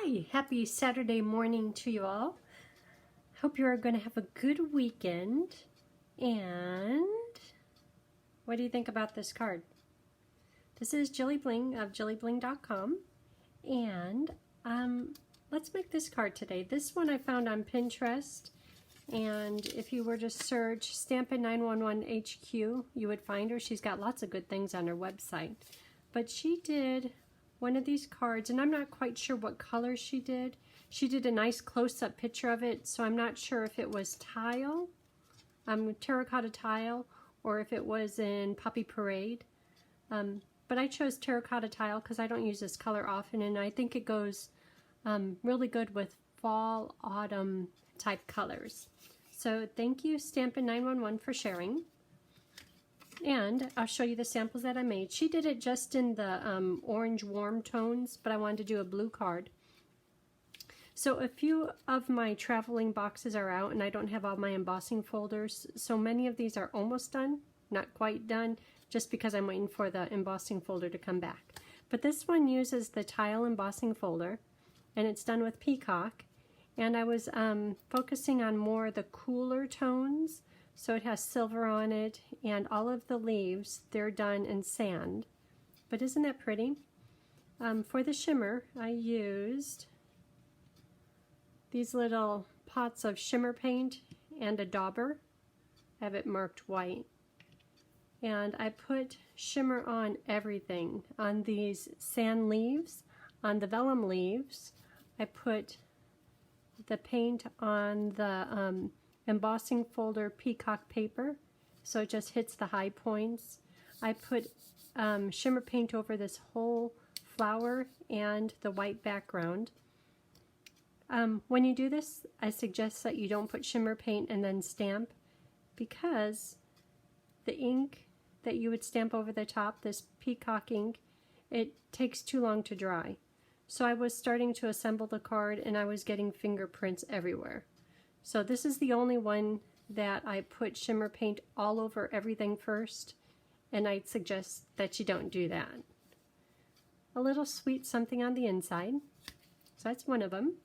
Hi, happy Saturday morning to you all. Hope you're going to have a good weekend. And what do you think about this card? This is JilliBling of JilliBling.com, and let's make this card today. This one I found on Pinterest, and if you were to search Stampin' 911 HQ, you would find her. She's got lots of good things on her website, but she did one of these cards, and I'm not quite sure what color she did. She did a nice close-up picture of it, so I'm not sure if it was tile, terracotta tile, or if it was in Poppy Parade. But I chose terracotta tile because I don't use this color often, and I think it goes really good with fall, autumn type colors. So thank you, Stampin' 911, for sharing. And I'll show you the samples that I made. She did it just in the orange warm tones, but I wanted to do a blue card. So a few of my traveling boxes are out, and I don't have all my embossing folders. So many of these are almost done, not quite done, just because I'm waiting for the embossing folder to come back. But this one uses the tile embossing folder, and it's done with Peacock. And I was focusing on more the cooler tones. So it has silver on it, and all of the leaves, they're done in sand. But isn't that pretty? For the shimmer, I used these little pots of shimmer paint and a dauber. I have it marked white. And I put shimmer on everything. On these sand leaves, on the vellum leaves, I put the paint on the embossing folder Peacock paper, so it just hits the high points. I put shimmer paint over this whole flower and the white background. When you do this, I suggest that you don't put shimmer paint and then stamp, because the ink that you would stamp over the top, this Peacock ink, it takes too long to dry. So I was starting to assemble the card, and I was getting fingerprints everywhere. So this is the only one that I put shimmer paint all over everything first, and I'd suggest that you don't do that. A little sweet something on the inside. So that's one of them.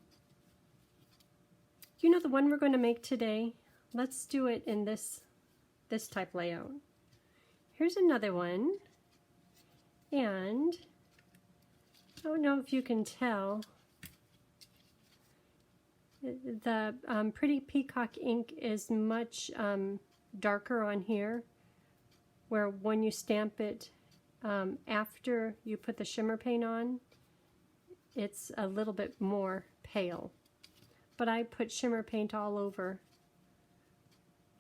You know the one we're going to make today? Let's do it in this type layout. Here's another one, and I don't know if you can tell, the pretty Peacock ink is much darker on here, where when you stamp it after you put the shimmer paint on, it's a little bit more pale. But I put shimmer paint all over,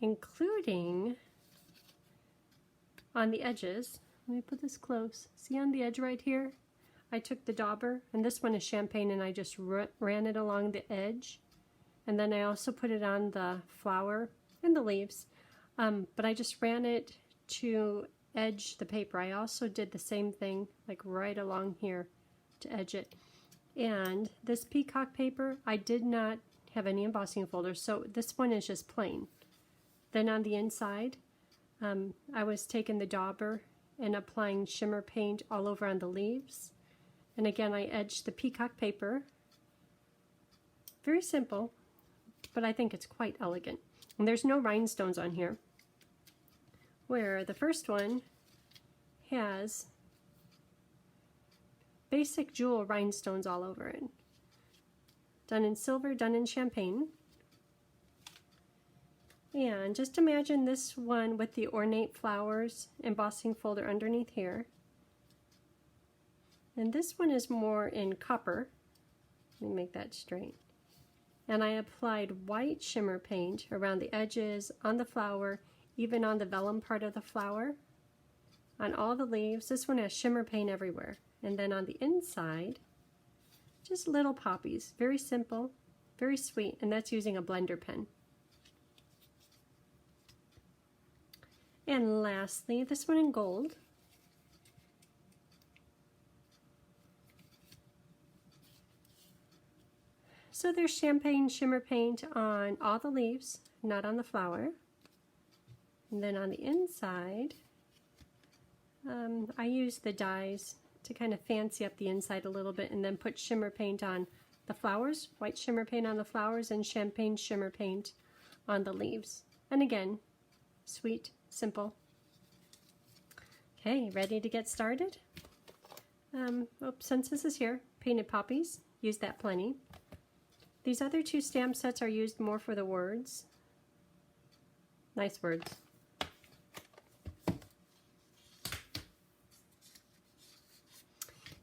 including on the edges. Let me put this close. See on the edge right here? I took the dauber, and this one is champagne, and I just ran it along the edge. And then I also put it on the flower and the leaves, but I just ran it to edge the paper. I also did the same thing, like right along here to edge it. And this Peacock paper, I did not have any embossing folders, so this one is just plain. Then on the inside, I was taking the dauber and applying shimmer paint all over on the leaves. And again, I edged the Peacock paper. Very simple, but I think it's quite elegant. And there's no rhinestones on here, where the first one has basic jewel rhinestones all over it. Done in silver, done in champagne. And just imagine this one with the ornate flowers embossing folder underneath here. And this one is more in copper. Let me make that straight. And I applied white shimmer paint around the edges, on the flower, even on the vellum part of the flower, on all the leaves. This one has shimmer paint everywhere. And then on the inside, just little poppies. Very simple, very sweet, and that's using a blender pen. And lastly, this one in gold. So there's champagne shimmer paint on all the leaves, not on the flower. And then on the inside, I use the dies to kind of fancy up the inside a little bit, and then put shimmer paint on the flowers, white shimmer paint on the flowers, and champagne shimmer paint on the leaves. And again, sweet, simple. Okay, ready to get started? Since this is here, painted poppies, use that plenty. These other two stamp sets are used more for the words. Nice words.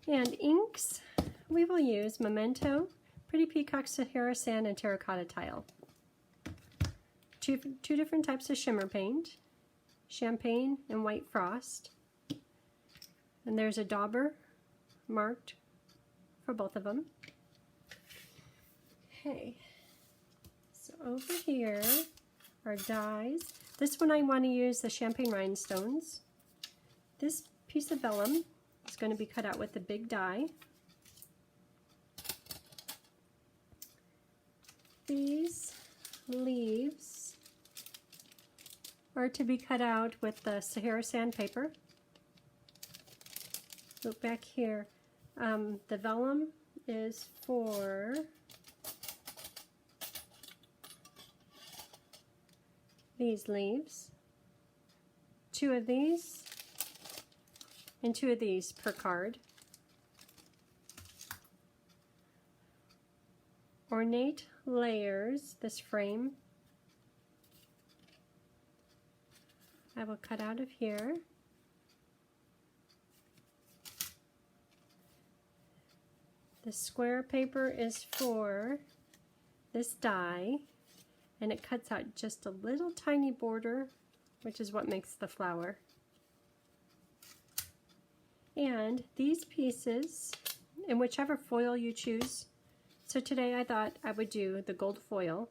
And inks, we will use Memento, Pretty Peacock, Sahara Sand, and Terracotta Tile. Two different types of shimmer paint, Champagne and White Frost. And there's a dauber marked for both of them. Okay, so over here are dies. This one I want to use the Champagne Rhinestones. This piece of vellum is going to be cut out with the big die. These leaves are to be cut out with the Sahara sandpaper. Look back here. The vellum is for these leaves. 2 of these and 2 of these per card. Ornate layers, this frame I will cut out of here. The square paper is for this die, and it cuts out just a little tiny border, which is what makes the flower. And these pieces, in whichever foil you choose. So today I thought I would do the gold foil,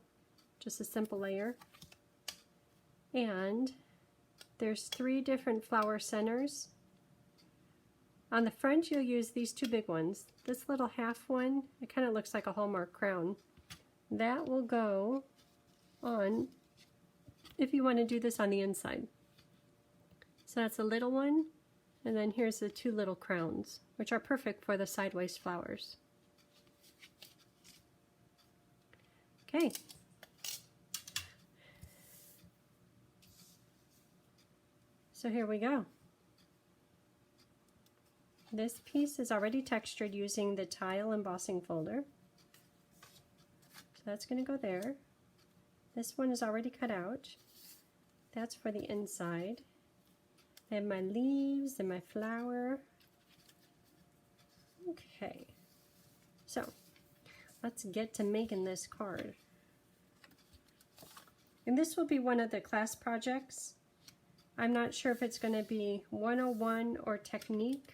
just a simple layer. And there's 3 different flower centers. On the front you'll use these 2 big ones. This little half one, it kind of looks like a Hallmark crown. That will go on if you want to do this on the inside. So that's a little one, and then here's the 2 little crowns, which are perfect for the sideways flowers. Okay. So here we go. This piece is already textured using the tile embossing folder. So that's going to go there. This one is already cut out. That's for the inside. I have my leaves and my flower. Okay. So let's get to making this card. And this will be one of the class projects. I'm not sure if it's going to be 101 or technique.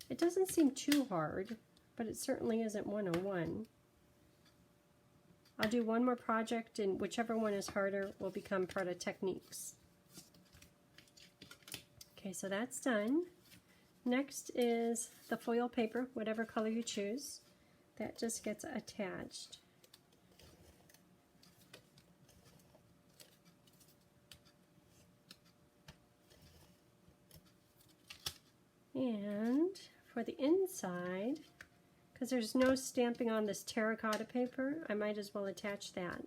It doesn't seem too hard, but it certainly isn't 101. I'll do one more project, and whichever one is harder will become part of techniques. Okay, so that's done. Next is the foil paper, whatever color you choose. That just gets attached. And for the inside, because there's no stamping on this terracotta paper, I might as well attach that.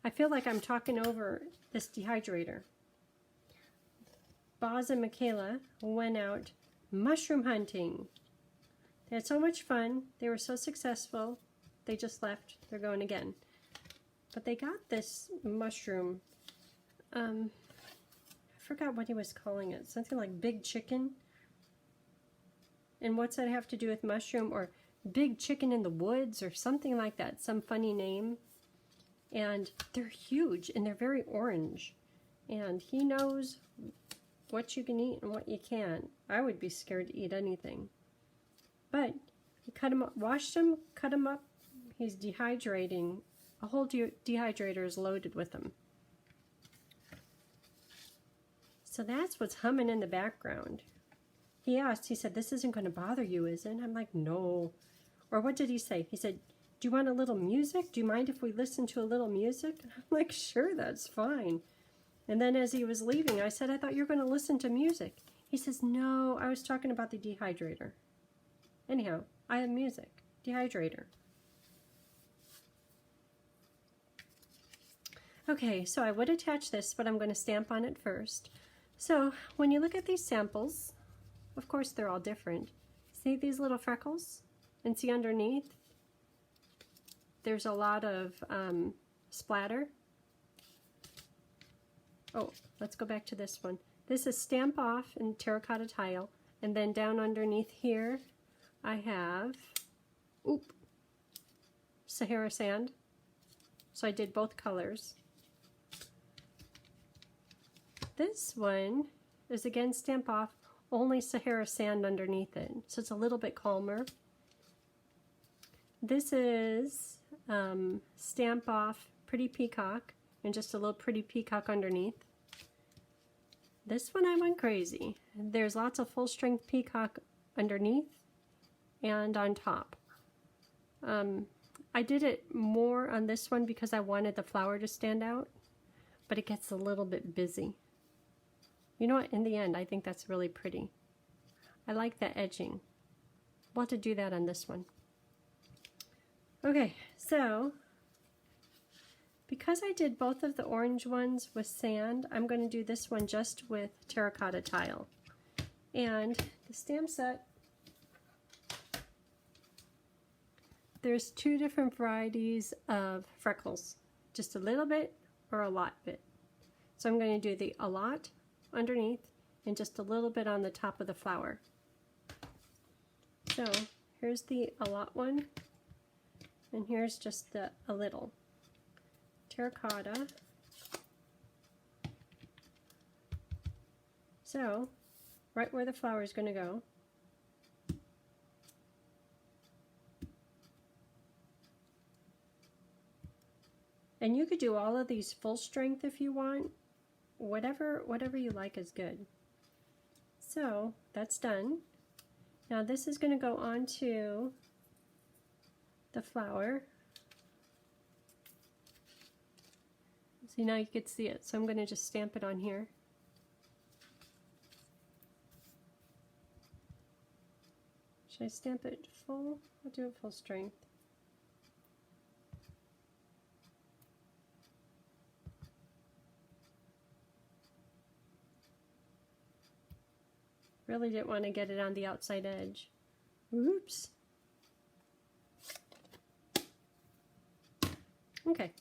I feel like I'm talking over this dehydrator. Boz and Michaela went out mushroom hunting. They had so much fun. They were so successful. They just left. They're going again. But they got this mushroom. I forgot what he was calling it. Something like big chicken. And what's that have to do with mushroom? Or big chicken in the woods or something like that. Some funny name. And they're huge and they're very orange. And he knows what you can eat and what you can't. I would be scared to eat anything. But he cut them up, washed them, cut them up. He's dehydrating. A whole dehydrator is loaded with them. So that's what's humming in the background. He asked, he said, "This isn't going to bother you, is it?" I'm like, "No." Or what did he say? He said, "Do you want a little music? Do you mind if we listen to a little music?" I'm like, "Sure, that's fine." And then as he was leaving, I said, "I thought you were going to listen to music." He says, "No, I was talking about the dehydrator." Anyhow, I have music. Dehydrator. Okay, so I would attach this, but I'm going to stamp on it first. So when you look at these samples, of course they're all different. See these little freckles? And see underneath? There's a lot of splatter. Oh, let's go back to this one. This is Stamp Off in Terracotta Tile. And then down underneath here, I have, Sahara Sand. So I did both colors. This one is again Stamp Off, only Sahara Sand underneath it. So it's a little bit calmer. This is Stamp Off Pretty Peacock, and just a little Pretty Peacock underneath. This one I went crazy. There's lots of full strength peacock underneath and on top. I did it more on this one because I wanted the flower to stand out, but it gets a little bit busy. You know what, in the end I think that's really pretty. I like the edging. We'll have to do that on this one. Okay, so because I did both of the orange ones with sand, I'm going to do this one just with terracotta tile. And the stamp set, there's two different varieties of freckles, just a little bit or a lot bit. So I'm going to do the a lot underneath and just a little bit on the top of the flower. So here's the a lot one, and here's just the a little. Terracotta. So right where the flower is going to go. And you could do all of these full strength if you want. Whatever you like is good. So that's done. Now this is going to go onto the flower. See, now you can see it, so I'm going to just stamp it on here. Should I stamp it full? I'll do it full strength. Really didn't want to get it on the outside edge. Oops. Okay,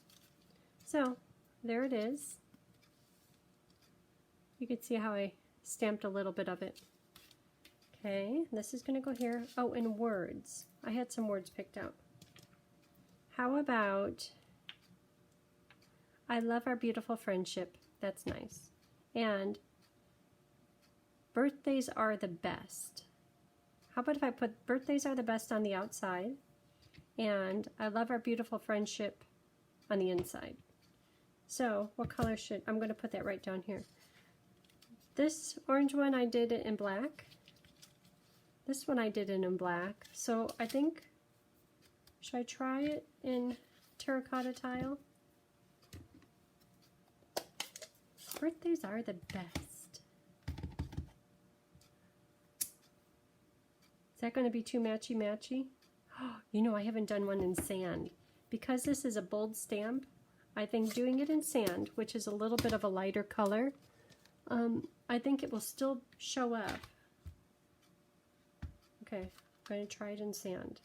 so there it is. You can see how I stamped a little bit of it. Okay, this is going to go here. Oh, and words. I had some words picked out. How about, I love our beautiful friendship. That's nice. And birthdays are the best. How about if I put birthdays are the best on the outside, and I love our beautiful friendship on the inside. So what color should, I'm going to put that right down here. This orange one I did it in black. This one I did it in black. So I think, should I try it in terracotta tile? Birthdays are the best. Is that going to be too matchy-matchy? Oh, you know, I haven't done one in sand. Because this is a bold stamp, I think doing it in sand, which is a little bit of a lighter color, I think it will still show up. Okay, I'm going to try it in sand.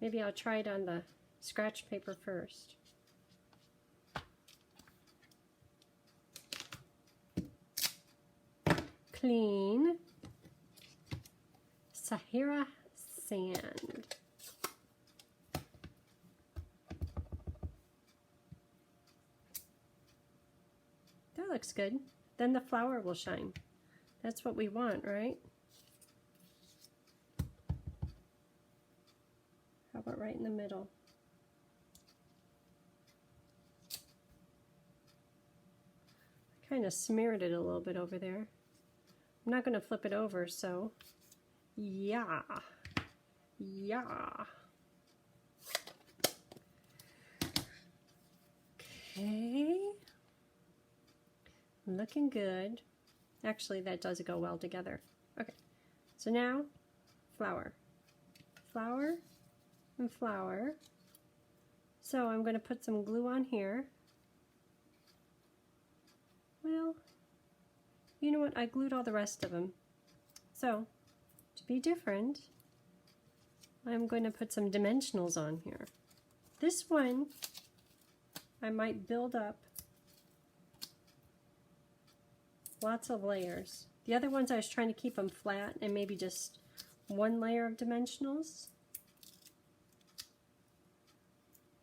Maybe I'll try it on the scratch paper first. Clean Sahara Sand. That looks good. Then the flower will shine. That's what we want, right? How about right in the middle? I kind of smeared it a little bit over there. I'm not going to flip it over, so yeah. Okay. Looking good. Actually, that does go well together. Okay, So now, flower, flower, and flower. So I'm going to put some glue on here. Well, you know what? I glued all the rest of them. So, to be different, I'm going to put some dimensionals on here. This one, I might build up lots of layers. The other ones I was trying to keep them flat and maybe just one layer of dimensionals.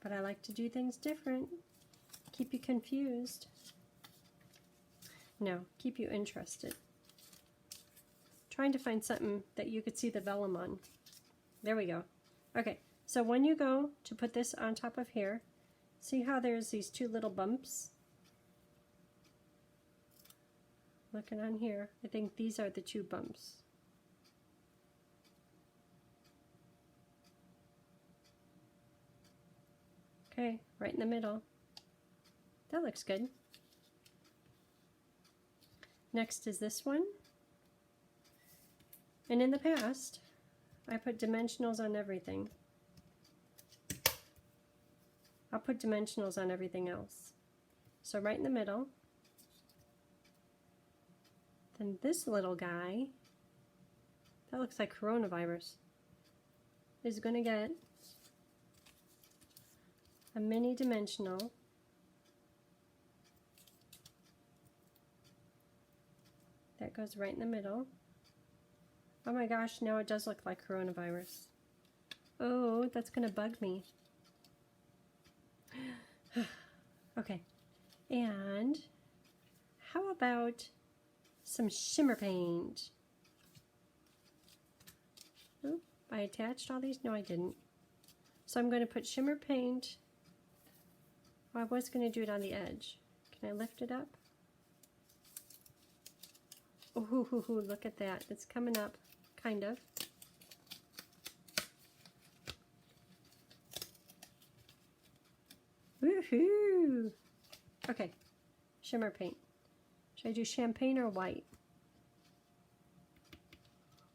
But I like to do things different. Keep you confused. No, keep you interested. Trying to find something that you could see the vellum on. There we go. Okay, so when you go to put this on top of here, see how there's these two little bumps? Looking on here, I think these are the two bumps. Okay, right in the middle. That looks good. Next is this one. And in the past, I put dimensionals on everything. I'll put dimensionals on everything else. So right in the middle. Then this little guy, that looks like coronavirus, is going to get a mini dimensional. That goes right in the middle. Oh my gosh, now it does look like coronavirus. Oh, that's going to bug me. Okay, and how about some shimmer paint? Oop, I attached all these? No, I didn't. So I'm going to put shimmer paint. Oh, I was going to do it on the edge. Can I lift it up? Oh, look at that. It's coming up, kind of. Woohoo! Okay, shimmer paint. Should I do champagne or white?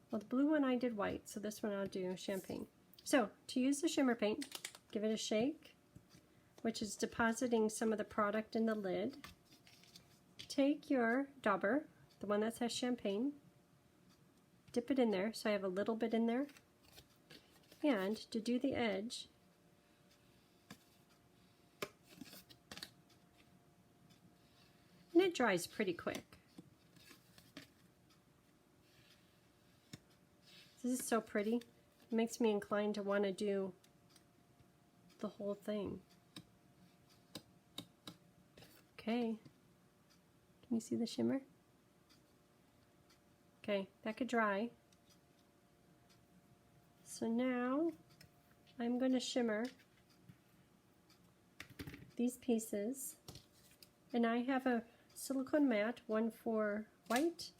Well, the blue one I did white, so this one I'll do champagne. So, to use the shimmer paint, give it a shake, which is depositing some of the product in the lid. Take your dauber, the one that says champagne, dip it in there, so I have a little bit in there. And to do the edge, and it dries pretty quick. This is so pretty. It makes me inclined to want to do the whole thing. Okay. Can you see the shimmer? Okay, that could dry. So now I'm going to shimmer these pieces. And I have a silicone mat, one for white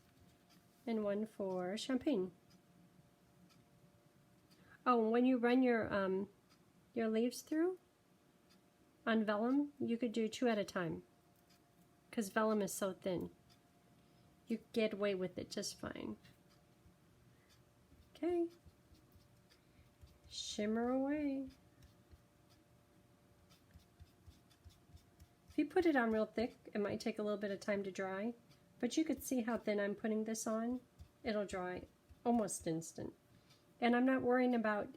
and one for champagne. Oh, when you run your leaves through on vellum, you could do 2 at a time because vellum is so thin. You get away with it just fine. Okay, shimmer away. If you put it on real thick, it might take a little bit of time to dry, but you could see how thin I'm putting this on. It'll dry almost instant. And I'm not worrying about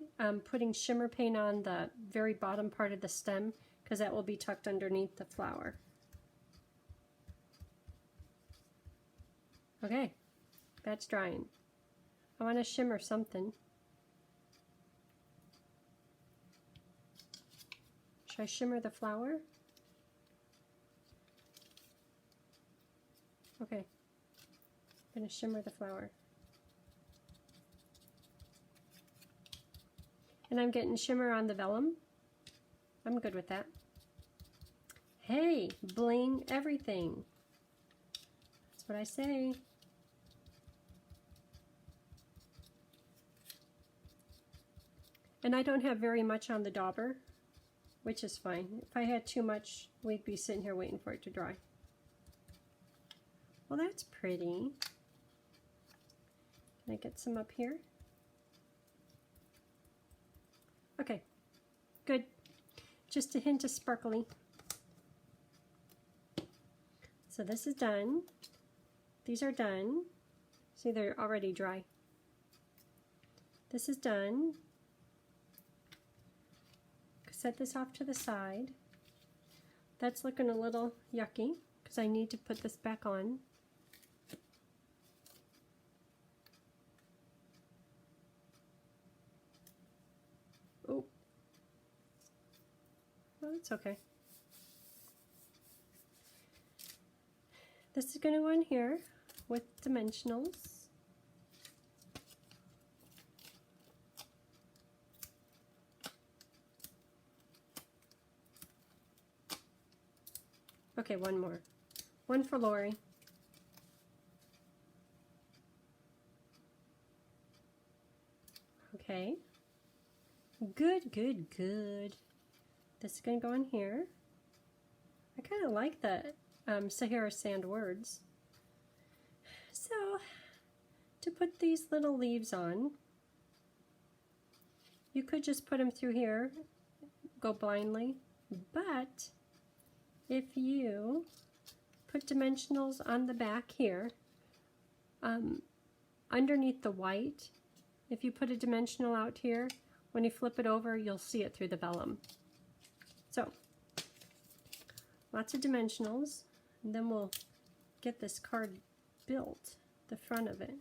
putting shimmer paint on the very bottom part of the stem because that will be tucked underneath the flower. Okay, that's drying. I want to shimmer something. Should I shimmer the flower? Okay, I'm going to shimmer the flower. And I'm getting shimmer on the vellum. I'm good with that. Hey, bling everything. That's what I say. And I don't have very much on the dauber, which is fine. If I had too much, we'd be sitting here waiting for it to dry. Well, that's pretty. Can I get some up here? Okay, good. Just a hint of sparkly. So this is done. These are done. See, they're already dry. This is done. Set this off to the side. That's looking a little yucky because I need to put this back on. Oh, well, it's okay. This is going to go in here with dimensionals. Okay, one more. One for Lori. Okay. Good, good, good. This is going to go in here. I kind of like the Sahara sand words. So, to put these little leaves on, you could just put them through here, go blindly, but if you put dimensionals on the back here, underneath the white, if you put a dimensional out here, when you flip it over, you'll see it through the vellum. So, lots of dimensionals, and then we'll get this card built, the front of it.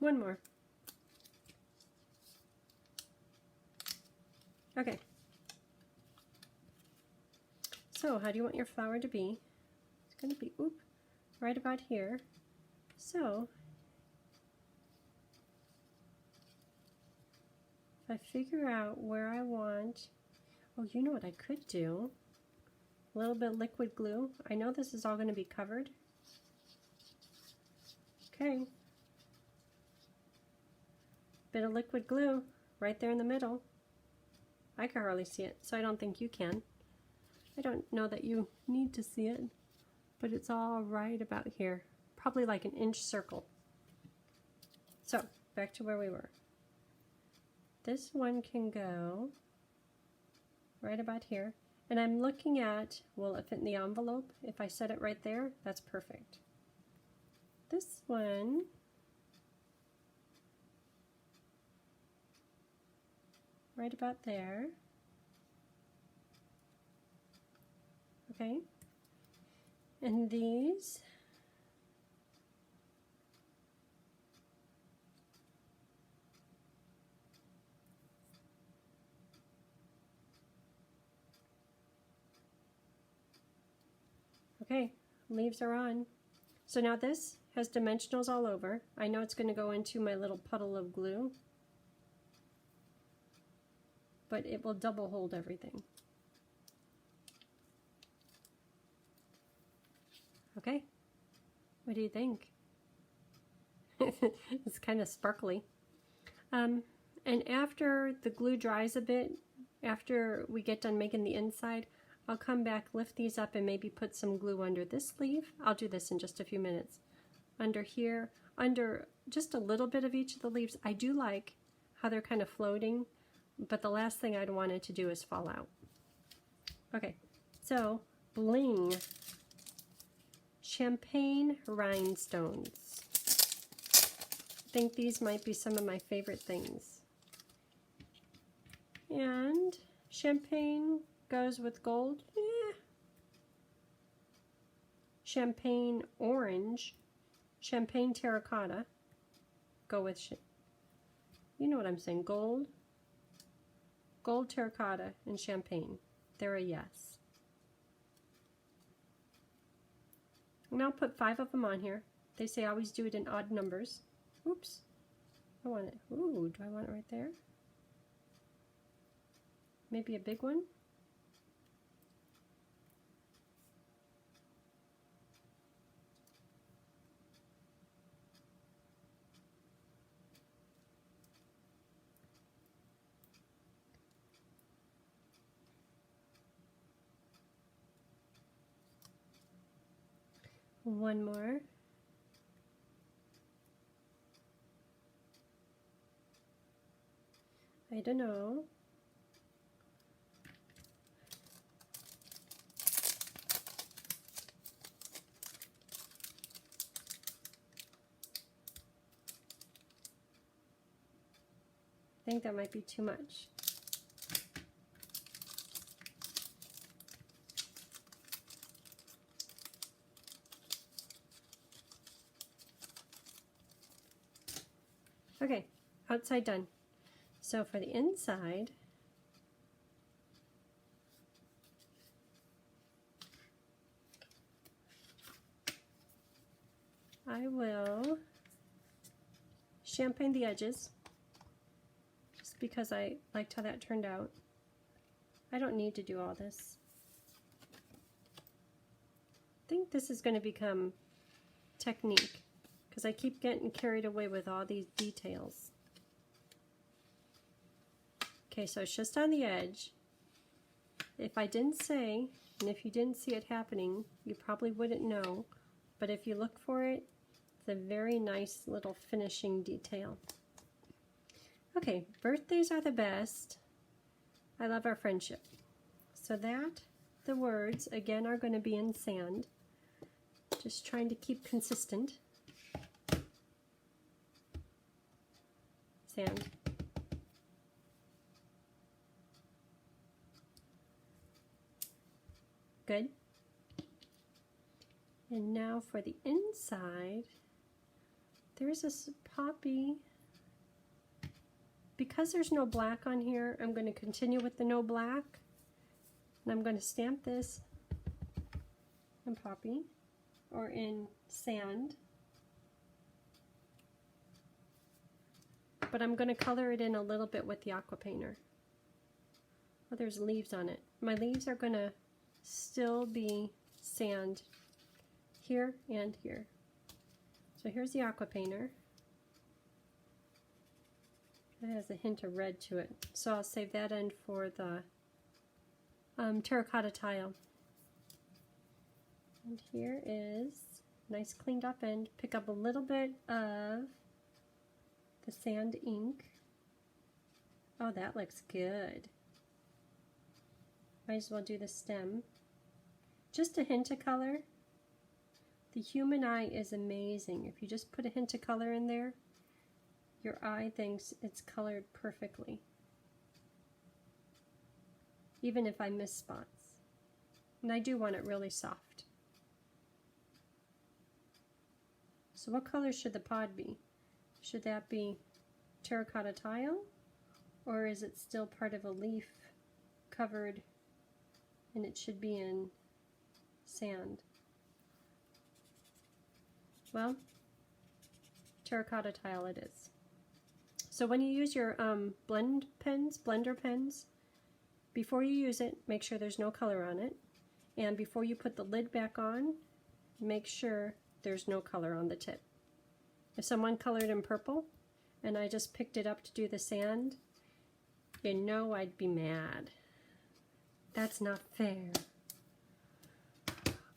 One more. Okay. So, how do you want your flower to be? It's going to be, right about here. So, if I figure out where I want, oh, you know what I could do? A little bit of liquid glue. I know this is all going to be covered. Okay. Bit of liquid glue right there in the middle. I can hardly see it, so I don't think you can. I don't know that you need to see it, but it's all right about here. Probably like an inch circle. So, back to where we were. This one can go right about here. And I'm looking at, will it fit in the envelope? If I set it right there, that's perfect. This one, right about there. Okay. And these, okay, leaves are on. So now this has dimensionals all over. I know it's going to go into my little puddle of glue, but it will double hold everything. Okay, what do you think? It's kind of sparkly. And after the glue dries a bit, after we get done making the inside, I'll come back, lift these up, and maybe put some glue under this leaf. I'll do this in just a few minutes. Under here, under just a little bit of each of the leaves. I do like how they're kind of floating, but the last thing I'd want it to do is fall out. Okay, so bling. Champagne rhinestones. I think these might be some of my favorite things. And champagne goes with gold. Champagne orange, champagne terracotta. Go with, you know what I'm saying, gold, terracotta, and champagne. They're a yes. And I'll put 5 of them on here. They say always do it in odd numbers. Oops. I want it. Ooh, do I want it right there? Maybe a big one? One more. I don't know. I think that might be too much. Okay, outside done. So for the inside, I will champagne the edges, just because I liked how that turned out. I don't need to do all this. I think this is going to become technique, because I keep getting carried away with all these details. Okay, so it's just on the edge. If I didn't say, and if you didn't see it happening, you probably wouldn't know, but if you look for it, it's a very nice little finishing detail. Okay, birthdays are the best. I love our friendship. So that, the words, again, are going to be in sand. Just trying to keep consistent. Sand. Good. And now for the inside, there's this poppy. Because there's no black on here, I'm going to continue with the no black. And I'm going to stamp this in poppy or in sand. But I'm going to color it in a little bit with the aqua painter. Oh, there's leaves on it. My leaves are going to still be sand here and here. So here's the aqua painter. It has a hint of red to it, so I'll save that end for the terracotta tile. And here is nice cleaned up end. Pick up a little bit of the sand ink. Oh, that looks good. Might as well do the stem. Just a hint of color. The human eye is amazing. If you just put a hint of color in there, your eye thinks it's colored perfectly, even if I miss spots. And I do want it really soft. So what color should the pod be? Should that be terracotta tile, or is it still part of a leaf covered and it should be in sand? Well, terracotta tile it is. So when you use your blender pens, before you use it, make sure there's no color on it. And before you put the lid back on, make sure there's no color on the tip. If someone colored in purple and I just picked it up to do the sand, you know I'd be mad. That's not fair.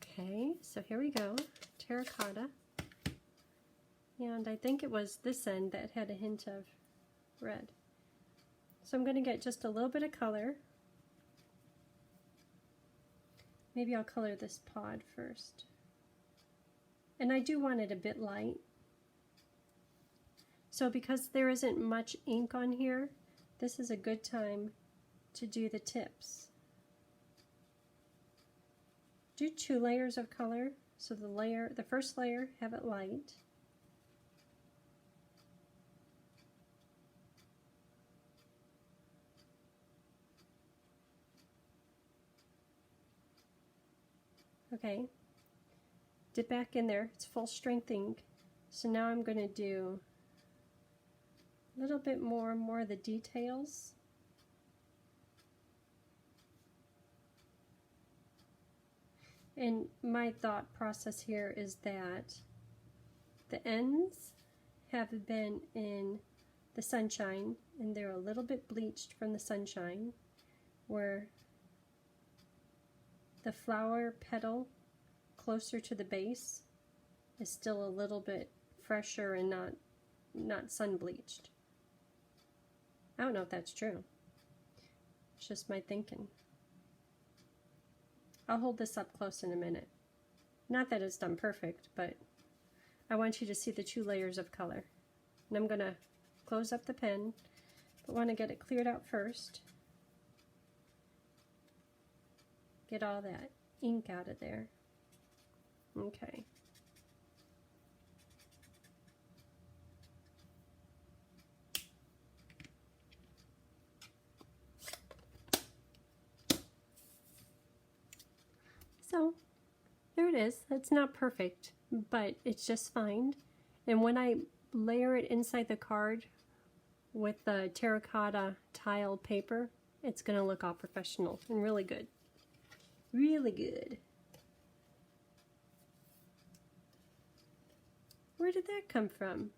Okay, so here we go, terracotta. And I think it was this end that had a hint of red. So I'm going to get just a little bit of color. Maybe I'll color this pod first. And I do want it a bit light. So because there isn't much ink on here, this is a good time to do the tips. Do 2 layers of color. So the first layer, have it light. Okay, dip back in there, it's full strength ink. So now I'm going to do a little bit more of the details. And my thought process here is that the ends have been in the sunshine and they're a little bit bleached from the sunshine, where the flower petal closer to the base is still a little bit fresher and not sun bleached. I don't know if that's true. It's just my thinking. I'll hold this up close in a minute. Not that it's done perfect, but I want you to see the 2 layers of color. And I'm going to close up the pen, but want to get it cleared out first. Get all that ink out of there. Okay. So there it is. It's not perfect, but it's just fine. And when I layer it inside the card with the terracotta tile paper, it's going to look all professional and really good. Really good. Where did that come from?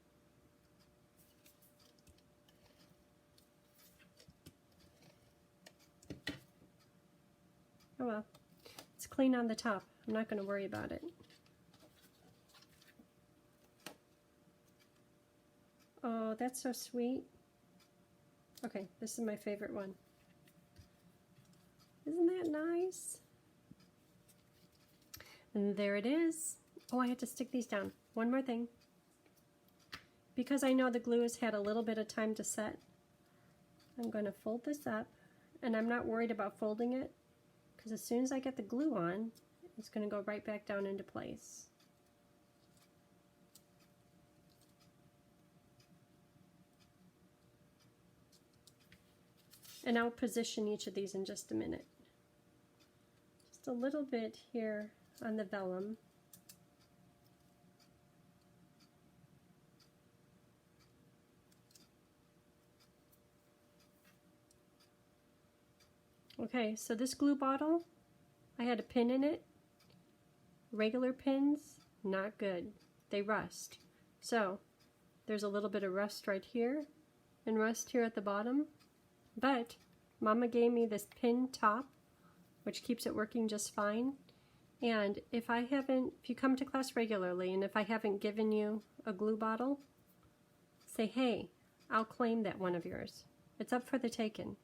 Oh well. It's clean on the top. I'm not going to worry about it. Oh, that's so sweet. Okay, this is my favorite one. Isn't that nice? And there it is. Oh, I had to stick these down. One more thing. Because I know the glue has had a little bit of time to set, I'm going to fold this up, and I'm not worried about folding it, because as soon as I get the glue on, it's going to go right back down into place. And I'll position each of these in just a minute. Just a little bit here on the vellum. Okay, so this glue bottle, I had a pin in it. Regular pins, not good. They rust. So there's a little bit of rust right here and rust here at the bottom. But Mama gave me this pin top, which keeps it working just fine. And if you come to class regularly and if I haven't given you a glue bottle, say, hey, I'll claim that one of yours. It's up for the taking.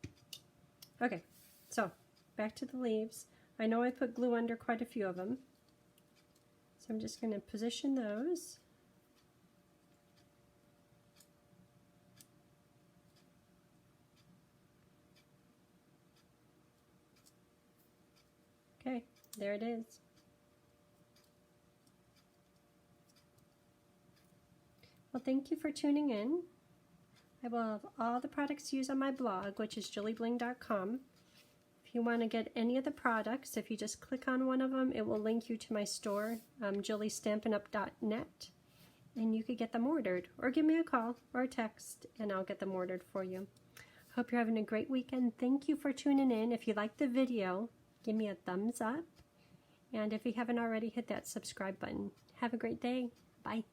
Okay, so back to the leaves. I know I put glue under quite a few of them. So I'm just going to position those. Okay, there it is. Well, thank you for tuning in. I will have all the products used on my blog, which is JilliBling.com. If you want to get any of the products, if you just click on one of them, it will link you to my store, JillieStampinup.net, and you could get them ordered. Or give me a call or a text, and I'll get them ordered for you. Hope you're having a great weekend. Thank you for tuning in. If you liked the video, give me a thumbs up. And if you haven't already, hit that subscribe button. Have a great day. Bye.